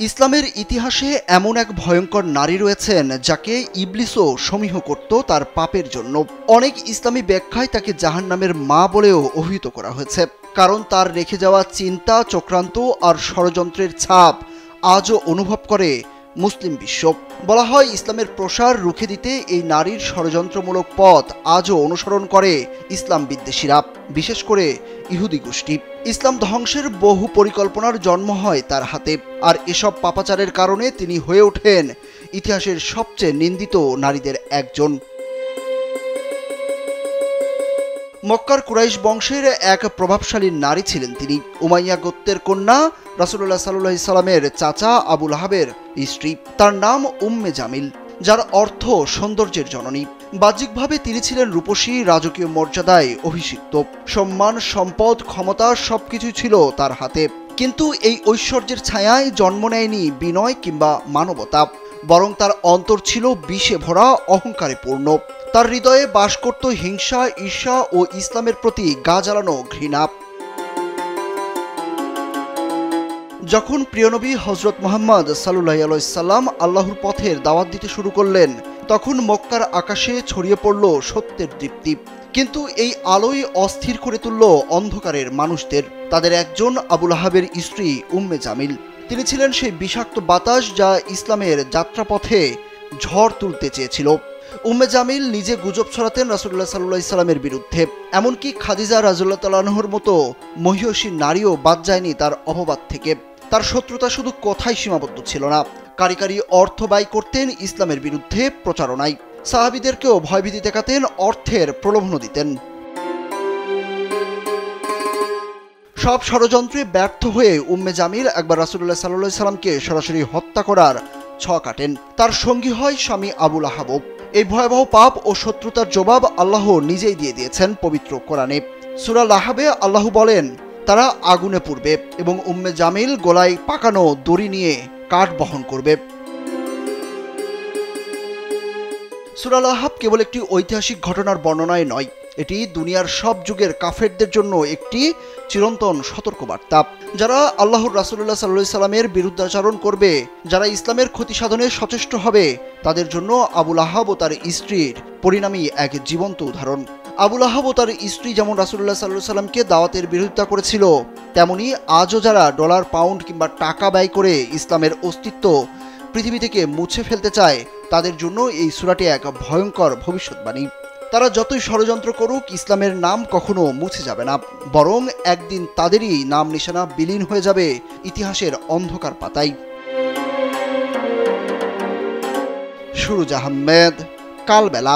ইসলামের ইতিহাসে এমন এক ভয়ঙ্কর নারী রয়েছেন যাকে ইবলিসও সমীহ করত তার পাপের জন্য। অনেক ইসলামী ব্যাখ্যায় তাকে জাহান্নামের মা বলেও অভিহিত করা হয়েছে, কারণ তার রেখে যাওয়া চিন্তা, চক্রান্ত আর ষড়যন্ত্রের ছাপ আজও অনুভব করে মুসলিম বিশ্ব। বলা হয় ইসলামের প্রসার রুখে দিতে এই নারীর ষড়যন্ত্রমূলক পথ আজও অনুসরণ করে ইসলাম বিদ্বেষীরা, বিশেষ করে ইহুদি গোষ্ঠী। ইসলাম ধ্বংসের বহু পরিকল্পনার জন্ম হয় তার হাতে, আর এসব পাপাচারের কারণে তিনি হয়ে ওঠেন ইতিহাসের সবচেয়ে নিন্দিত নারীদের একজন। মক্কার কুরাইশ বংশের এক প্রভাবশালী নারী ছিলেন তিনি। উমাইয়া গোত্রের কন্যা, রাসূলুল্লাহ সাল্লাল্লাহু আলাইহি সাল্লামের চাচা আবু লাহাবের স্ত্রী। তার নাম উম্মে জামিল, যার অর্থ সৌন্দর্যের জননী। বাহ্যিকভাবে তিনি ছিলেন রূপসী, রাজকীয় মর্যাদায় অভিষিক্ত। সম্মান, সম্পদ, ক্ষমতা সবকিছু ছিল তার হাতে, কিন্তু এই ঐশ্বর্যের ছায়ায় জন্ম নেয়নি বিনয় কিংবা মানবতা, বরং তার অন্তর ছিল বিষে ভরা, অহংকারে পূর্ণ। তার হৃদয়ে বাস করত হিংসা, ঈর্ষা ও ইসলামের প্রতি গা জ্বালানো ঘৃণা। যখন প্রিয়নবী হযরত মুহাম্মদ সাল্লাল্লাহু আলাইহি সাল্লাম আল্লাহর পথের দাওয়াত দিতে শুরু করলেন, তখন মক্কার আকাশে ছড়িয়ে পড়ল সত্যের দীপ্তি। কিন্তু এই আলোয় অস্থির করে তুলল অন্ধকারের মানুষদের। তাদের একজন আবু লাহাবের স্ত্রী উম্মে জামিল। তিনি ছিলেন সেই বিষাক্ত বাতাস যা ইসলামের যাত্রাপথে ঝড় তুলতে চেয়েছিল। উম্মে জামিল নিজে গুজব ছড়াতেন রাসূলুল্লাহ সাল্লাল্লাহু আলাইহি সাল্লামের বিরুদ্ধে। এমনকি খাদিজা রাদিয়াল্লাহু তাআলা আনহার মতো মহিয়সী নারীও বাদ যায়নি তার অপবাদ থেকে। তার শত্রুতা শুধু কথায় সীমাবদ্ধ ছিল না, কারি অর্থ ব্যয় করতেন ইসলামের বিরুদ্ধে প্রচারণায়। সাহাবীদেরকেও ভয়ভীতি দেখাতেন, অর্থের প্রলোভনও দিতেন। সব ষড়যন্ত্রে ব্যর্থ হয়ে উম্মে জামিল একবার রাসূলুল্লাহ সাল্লাল্লাহু আলাইহি সাল্লামকে সরাসরি হত্যা করার ছক কাটেন। তার সঙ্গী হয় স্বামী আবু লাহাব। এই ভয়াবহ পাপ ও শত্রুতার জবাব আল্লাহ নিজেই দিয়ে দিয়েছেন পবিত্র কোরআনে। সূরা লাহাবে আল্লাহ বলেন, তারা আগুনে পুড়বে এবং উম্মে জামিল গলায় পাকানো দড়ি নিয়ে কাঠ বহন করবে। সূরা লাহাব কেবল একটি ঐতিহাসিক ঘটনার বর্ণনায় নয়, এটি দুনিয়ার সব যুগের কাফেরদের জন্য একটি চিরন্তন সতর্কবার্তা। যারা আল্লাহর রাসূলুল্লাহ সাল্লাল্লাহু আলাইহি সাল্লামের বিরুদ্ধাচরণ করবে, যারা ইসলামের ক্ষতি সাধনে সচেষ্ট হবে, তাদের জন্য আবু লাহাব ও তার স্ত্রীর পরিণামী এক জীবন্ত উদাহরণ। আবু লাহাব ও তার স্ত্রী যেমন রাসূলুল্লাহ সাল্লাল্লাহু আলাইহি সাল্লামকে দাওয়াতের বিরোধিতা করেছিল, তেমনি আজও যারা ডলার, পাউন্ড কিংবা টাকা ব্যয় করে ইসলামের অস্তিত্ব পৃথিবী থেকে মুছে ফেলতে চায়, তাদের জন্য এই সূরাটি এক ভয়ঙ্কর ভবিষ্যৎবাণী। তারা যতই ষড়যন্ত্র করুক, ইসলামের নাম কখনো মুছে যাবে না, বরং একদিন তাদেরই নাম নিশানা বিলীন হয়ে যাবে ইতিহাসের অন্ধকার পাতায়। সুরুজ আহমেদ, কালবেলা।